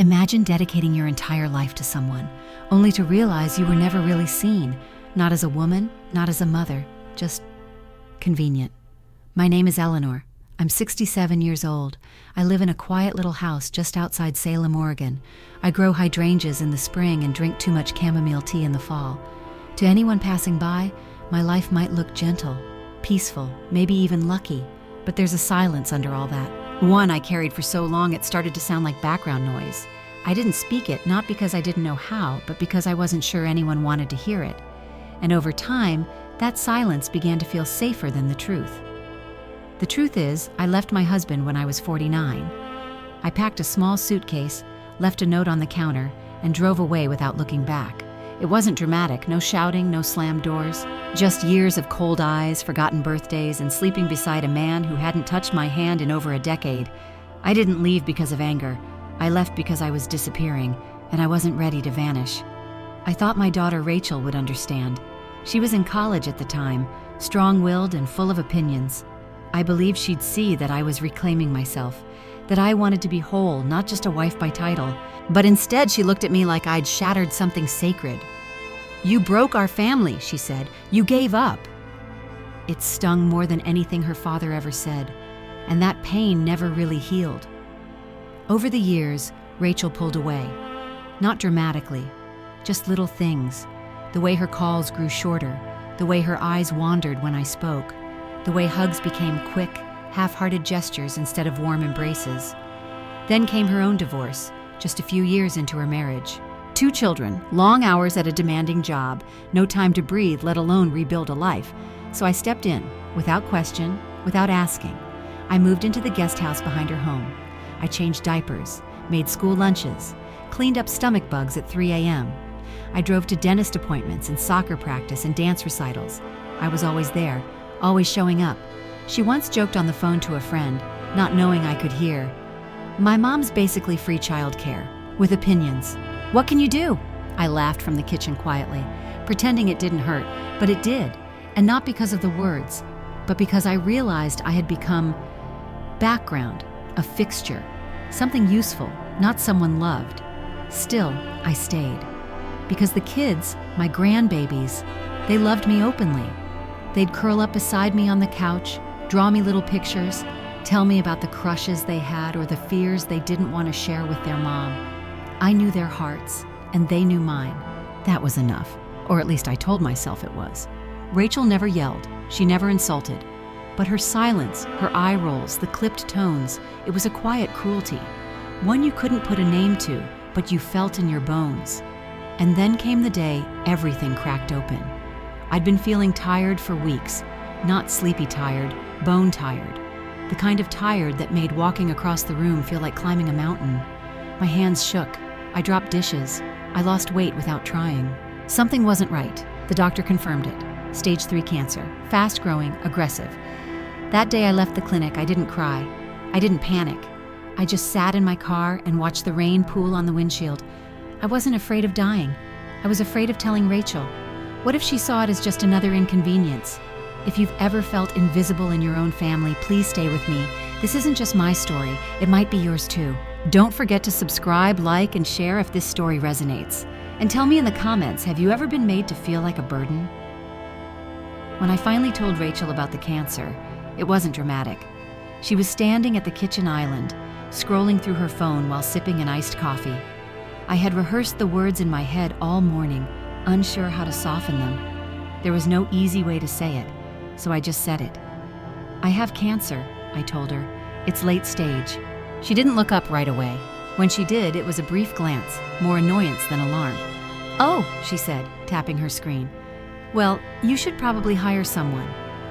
Imagine dedicating your entire life to someone, only to realize you were never really seen, not as a woman, not as a mother, just convenient. My name is Eleanor. I'm 67 years old. I live in a quiet little house just outside Salem, Oregon. I grow hydrangeas in the spring and drink too much chamomile tea in the fall. To anyone passing by, my life might look gentle, peaceful, maybe even lucky, but there's a silence under all that. One I carried for so long it started to sound like background noise. I didn't speak it, not because I didn't know how, but because I wasn't sure anyone wanted to hear it. And over time, that silence began to feel safer than the truth. The truth is, I left my husband when I was 49. I packed a small suitcase, left a note on the counter, and drove away without looking back. It wasn't dramatic, no shouting, no slammed doors, just years of cold eyes, forgotten birthdays, and sleeping beside a man who hadn't touched my hand in over a decade. I didn't leave because of anger. I left because I was disappearing, and I wasn't ready to vanish. I thought my daughter Rachel would understand. She was in college at the time, strong-willed and full of opinions. I believed she'd see that I was reclaiming myself, that I wanted to be whole, not just a wife by title. But instead, she looked at me like I'd shattered something sacred. "You broke our family," she said. "You gave up." It stung more than anything her father ever said, and that pain never really healed. Over the years, Rachel pulled away. Not dramatically, just little things. The way her calls grew shorter, the way her eyes wandered when I spoke, the way hugs became quick, half-hearted gestures instead of warm embraces. Then came her own divorce, just a few years into her marriage. 2 children, long hours at a demanding job, no time to breathe, let alone rebuild a life. So I stepped in, without question, without asking. I moved into the guest house behind her home. I changed diapers, made school lunches, cleaned up stomach bugs at 3 a.m. I drove to dentist appointments and soccer practice and dance recitals. I was always there, always showing up. She once joked on the phone to a friend, not knowing I could hear, "My mom's basically free childcare, with opinions. What can you do?" I laughed from the kitchen quietly, pretending it didn't hurt, but it did. And not because of the words, but because I realized I had become background, a fixture, something useful, not someone loved. Still, I stayed. Because the kids, my grandbabies, they loved me openly. They'd curl up beside me on the couch, draw me little pictures, tell me about the crushes they had or the fears they didn't want to share with their mom. I knew their hearts, and they knew mine. That was enough, or at least I told myself it was. Rachel never yelled, she never insulted. But her silence, her eye rolls, the clipped tones, it was a quiet cruelty. One you couldn't put a name to, but you felt in your bones. And then came the day everything cracked open. I'd been feeling tired for weeks, not sleepy tired, bone tired. The kind of tired that made walking across the room feel like climbing a mountain. My hands shook. I dropped dishes. I lost weight without trying. Something wasn't right. The doctor confirmed it. Stage 3 cancer, fast-growing, aggressive. That day I left the clinic, I didn't cry. I didn't panic. I just sat in my car and watched the rain pool on the windshield. I wasn't afraid of dying. I was afraid of telling Rachel. What if she saw it as just another inconvenience? If you've ever felt invisible in your own family, please stay with me. This isn't just my story, it might be yours too. Don't forget to subscribe, like, and share if this story resonates. And tell me in the comments, have you ever been made to feel like a burden? When I finally told Rachel about the cancer, it wasn't dramatic. She was standing at the kitchen island, scrolling through her phone while sipping an iced coffee. I had rehearsed the words in my head all morning, unsure how to soften them. There was no easy way to say it, so I just said it. "I have cancer," I told her. "It's late stage." She didn't look up right away. When she did, it was a brief glance, more annoyance than alarm. "Oh," she said, tapping her screen. "Well, you should probably hire someone.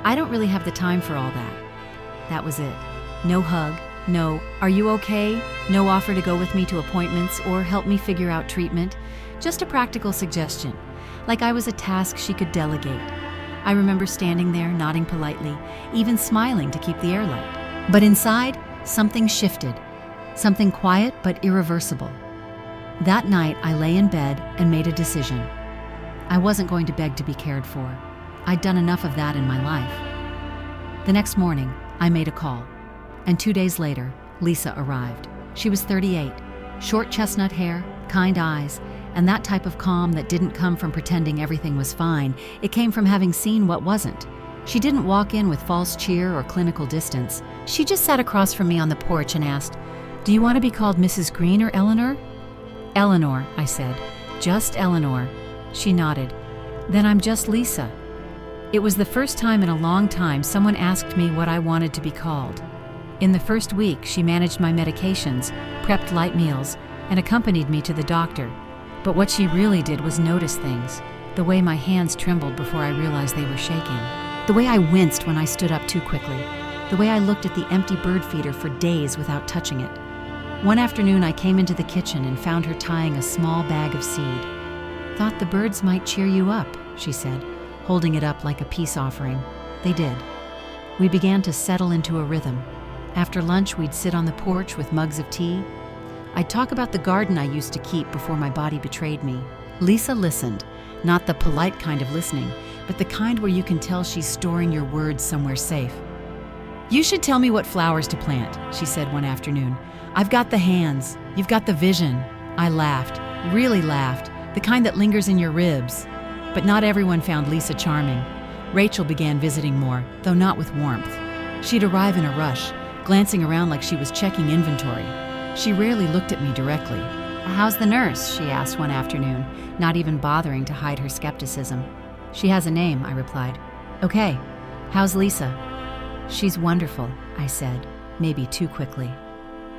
I don't really have the time for all that." That was it. No hug, no, "Are you okay?" No offer to go with me to appointments or help me figure out treatment. Just a practical suggestion, like I was a task she could delegate. I remember standing there, nodding politely, even smiling to keep the air light. But inside, something shifted. Something quiet but irreversible. That night, I lay in bed and made a decision. I wasn't going to beg to be cared for. I'd done enough of that in my life. The next morning, I made a call. And 2 days later, Lisa arrived. She was 38. Short chestnut hair, kind eyes, and that type of calm that didn't come from pretending everything was fine. It came from having seen what wasn't. She didn't walk in with false cheer or clinical distance. She just sat across from me on the porch and asked, "Do you want to be called Mrs. Green or Eleanor?" "Eleanor," I said. "Just Eleanor." She nodded. "Then I'm just Lisa." It was the first time in a long time someone asked me what I wanted to be called. In the first week, she managed my medications, prepped light meals, and accompanied me to the doctor. But what she really did was notice things. The way my hands trembled before I realized they were shaking. The way I winced when I stood up too quickly. The way I looked at the empty bird feeder for days without touching it. One afternoon, I came into the kitchen and found her tying a small bag of seed. "Thought the birds might cheer you up," she said, holding it up like a peace offering. They did. We began to settle into a rhythm. After lunch, we'd sit on the porch with mugs of tea. I'd talk about the garden I used to keep before my body betrayed me. Lisa listened, not the polite kind of listening, but the kind where you can tell she's storing your words somewhere safe. "You should tell me what flowers to plant," she said one afternoon. "I've got the hands. You've got the vision." I laughed, really laughed, the kind that lingers in your ribs. But not everyone found Lisa charming. Rachel began visiting more, though not with warmth. She'd arrive in a rush, glancing around like she was checking inventory. She rarely looked at me directly. "How's the nurse?" she asked one afternoon, not even bothering to hide her skepticism. "She has a name," I replied. "Okay, how's Lisa?" "She's wonderful," I said, maybe too quickly.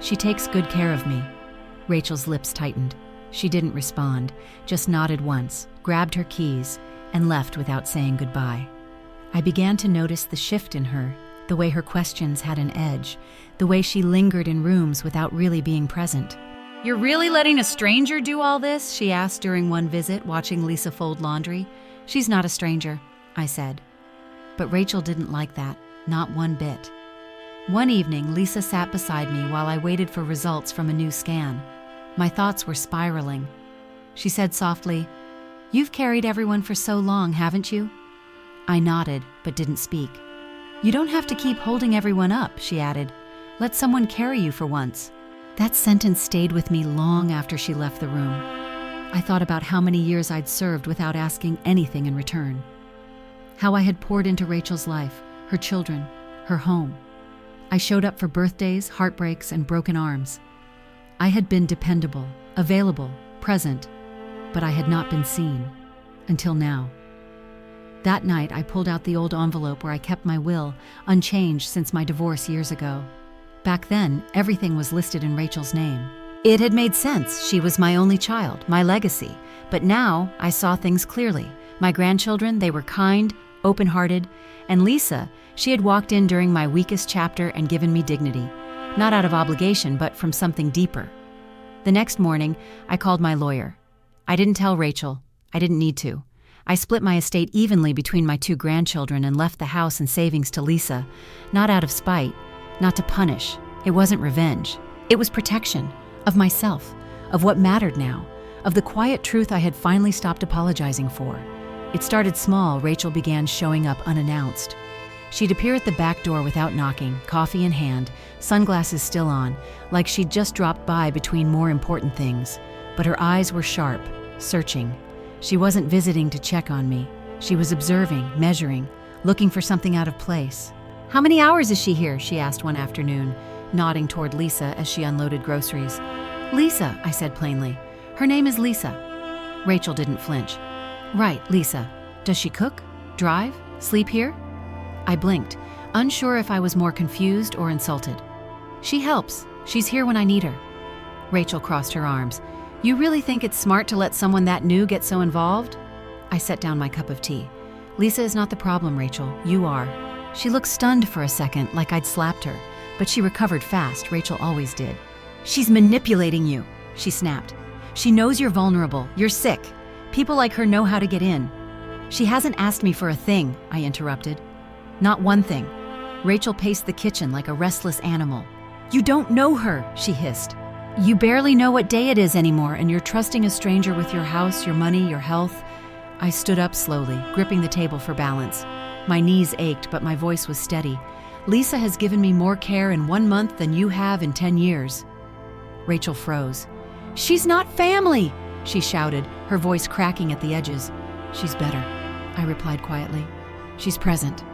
"She takes good care of me." Rachel's lips tightened. She didn't respond, just nodded once, grabbed her keys, and left without saying goodbye. I began to notice the shift in her, the way her questions had an edge, the way she lingered in rooms without really being present. "You're really letting a stranger do all this?" she asked during one visit, watching Lisa fold laundry. "She's not a stranger," I said. But Rachel didn't like that, not one bit. One evening, Lisa sat beside me while I waited for results from a new scan. My thoughts were spiraling. She said softly, "You've carried everyone for so long, haven't you?" I nodded, but didn't speak. "You don't have to keep holding everyone up," she added. "Let someone carry you for once." That sentence stayed with me long after she left the room. I thought about how many years I'd served without asking anything in return. How I had poured into Rachel's life, her children, her home. I showed up for birthdays, heartbreaks, and broken arms. I had been dependable, available, present, but I had not been seen, until now. That night, I pulled out the old envelope where I kept my will, unchanged since my divorce years ago. Back then, everything was listed in Rachel's name. It had made sense. She was my only child, my legacy. But now, I saw things clearly. My grandchildren, they were kind, open-hearted, and Lisa, she had walked in during my weakest chapter and given me dignity. Not out of obligation, but from something deeper. The next morning, I called my lawyer. I didn't tell Rachel. I didn't need to. I split my estate evenly between my two grandchildren and left the house and savings to Lisa, not out of spite, not to punish. It wasn't revenge. It was protection of myself, of what mattered now, of the quiet truth I had finally stopped apologizing for. It started small. Rachel began showing up unannounced. She'd appear at the back door without knocking, coffee in hand, sunglasses still on, like she'd just dropped by between more important things. But her eyes were sharp, searching. She wasn't visiting to check on me. She was observing, measuring, looking for something out of place. "How many hours is she here?" she asked one afternoon, nodding toward Lisa as she unloaded groceries. "Lisa," I said plainly. "Her name is Lisa." Rachel didn't flinch. "Right, Lisa. Does she cook? Drive? Sleep here?" I blinked, unsure if I was more confused or insulted. "She helps. She's here when I need her." Rachel crossed her arms. "You really think it's smart to let someone that new get so involved?" I set down my cup of tea. "Lisa is not the problem, Rachel. You are." She looked stunned for a second, like I'd slapped her, but she recovered fast. Rachel always did. "She's manipulating you," she snapped. "She knows you're vulnerable. You're sick. People like her know how to get in." "She hasn't asked me for a thing," I interrupted. "Not one thing." Rachel paced the kitchen like a restless animal. "You don't know her," she hissed. "You barely know what day it is anymore, and you're trusting a stranger with your house, your money, your health." I stood up slowly, gripping the table for balance. My knees ached, but my voice was steady. "Lisa has given me more care in 1 month than you have in 10 years. Rachel froze. "She's not family!" she shouted, her voice cracking at the edges. "She's better," I replied quietly. "She's present."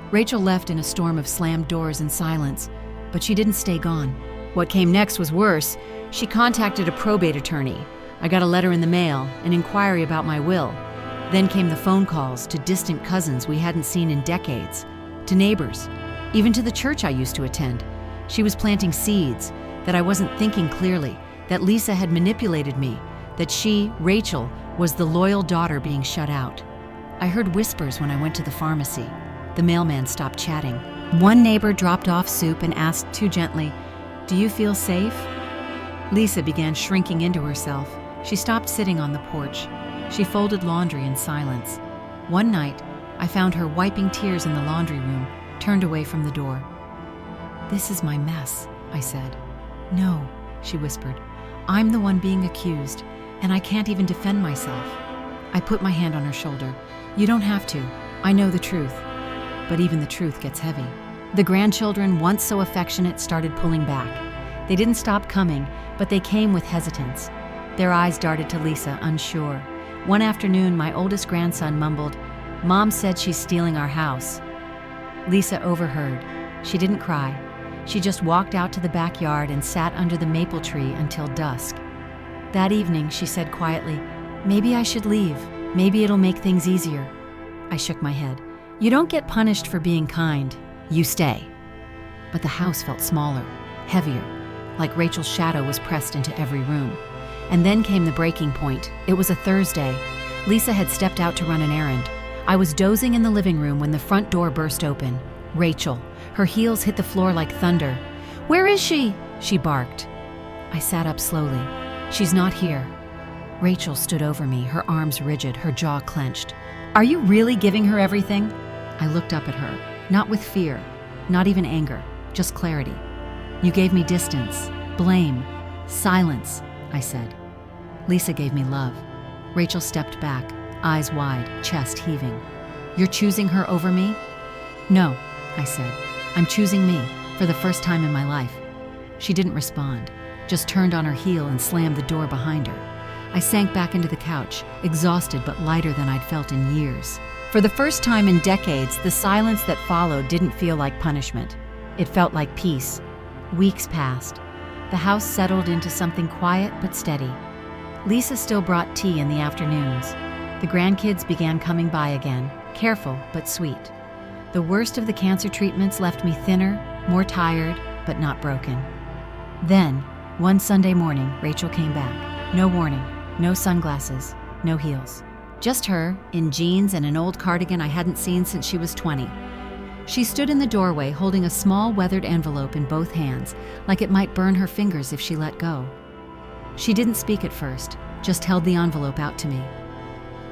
Rachel left in a storm of slammed doors and silence, but she didn't stay gone. What came next was worse. She contacted a probate attorney. I got a letter in the mail, an inquiry about my will. Then came the phone calls to distant cousins we hadn't seen in decades, to neighbors, even to the church I used to attend. She was planting seeds, that I wasn't thinking clearly, that Lisa had manipulated me, that she, Rachel, was the loyal daughter being shut out. I heard whispers when I went to the pharmacy. The mailman stopped chatting. One neighbor dropped off soup and asked too gently, "Do you feel safe?" Lisa began shrinking into herself. She stopped sitting on the porch. She folded laundry in silence. One night, I found her wiping tears in the laundry room, turned away from the door. "This is my mess," I said. "No," she whispered. "I'm the one being accused, and I can't even defend myself." I put my hand on her shoulder. "You don't have to. I know the truth." But even the truth gets heavy. The grandchildren, once so affectionate, started pulling back. They didn't stop coming, but they came with hesitance. Their eyes darted to Lisa, unsure. One afternoon, my oldest grandson mumbled, "Mom said she's stealing our house." Lisa overheard. She didn't cry. She just walked out to the backyard and sat under the maple tree until dusk. That evening, she said quietly, "Maybe I should leave. Maybe it'll make things easier." I shook my head. "You don't get punished for being kind. You stay." But the house felt smaller, heavier, like Rachel's shadow was pressed into every room. And then came the breaking point. It was a Thursday. Lisa had stepped out to run an errand. I was dozing in the living room when the front door burst open. Rachel. Her heels hit the floor like thunder. "Where is she?" she barked. I sat up slowly. "She's not here." Rachel stood over me, her arms rigid, her jaw clenched. "Are you really giving her everything?" I looked up at her, not with fear, not even anger, just clarity. "You gave me distance, blame, silence," I said. "Lisa gave me love." Rachel stepped back, eyes wide, chest heaving. "You're choosing her over me?" "No," I said. "I'm choosing me, for the first time in my life." She didn't respond, just turned on her heel and slammed the door behind her. I sank back into the couch, exhausted but lighter than I'd felt in years. For the first time in decades, the silence that followed didn't feel like punishment. It felt like peace. Weeks passed. The house settled into something quiet but steady. Lisa still brought tea in the afternoons. The grandkids began coming by again, careful but sweet. The worst of the cancer treatments left me thinner, more tired, but not broken. Then, one Sunday morning, Rachel came back. No warning, no sunglasses, no heels. Just her, in jeans and an old cardigan I hadn't seen since she was 20. She stood in the doorway holding a small weathered envelope in both hands, like it might burn her fingers if she let go. She didn't speak at first, just held the envelope out to me.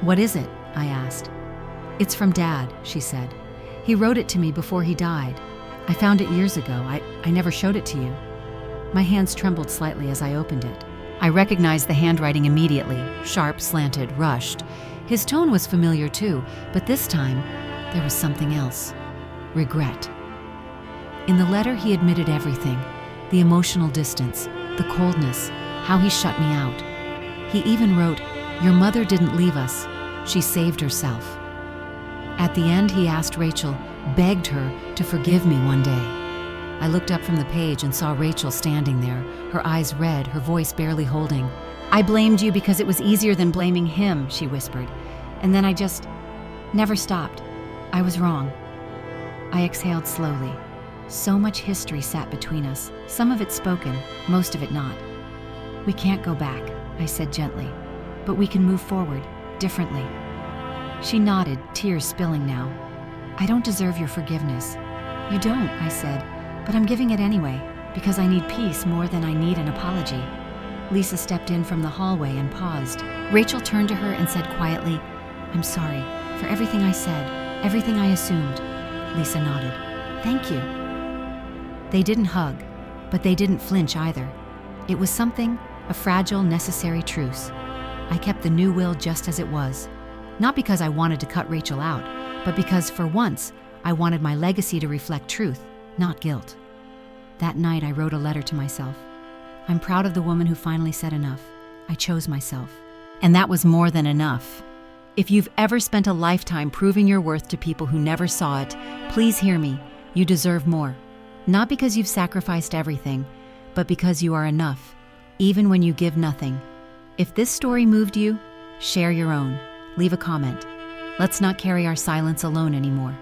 "What is it?" I asked. "It's from Dad," she said. "He wrote it to me before he died. I found it years ago. I never showed it to you." My hands trembled slightly as I opened it. I recognized the handwriting immediately, sharp, slanted, rushed. His tone was familiar too, but this time, there was something else. Regret. In the letter, he admitted everything. The emotional distance, the coldness, how he shut me out. He even wrote, "Your mother didn't leave us. She saved herself." At the end, he asked Rachel, begged her to forgive me one day. I looked up from the page and saw Rachel standing there, her eyes red, her voice barely holding. "I blamed you because it was easier than blaming him," she whispered. "And then I just never stopped. I was wrong." I exhaled slowly. So much history sat between us, some of it spoken, most of it not. "We can't go back," I said gently, "but we can move forward, differently." She nodded, tears spilling now. "I don't deserve your forgiveness." "You don't," I said, "but I'm giving it anyway, because I need peace more than I need an apology." Lisa stepped in from the hallway and paused. Rachel turned to her and said quietly, "I'm sorry for everything I said, everything I assumed." Lisa nodded. "Thank you." They didn't hug, but they didn't flinch either. It was something, a fragile, necessary truce. I kept the new will just as it was, not because I wanted to cut Rachel out, but because, for once, I wanted my legacy to reflect truth, not guilt. That night, I wrote a letter to myself. I'm proud of the woman who finally said enough. I chose myself. And that was more than enough. If you've ever spent a lifetime proving your worth to people who never saw it, please hear me. You deserve more. Not because you've sacrificed everything, but because you are enough, even when you give nothing. If this story moved you, share your own. Leave a comment. Let's not carry our silence alone anymore.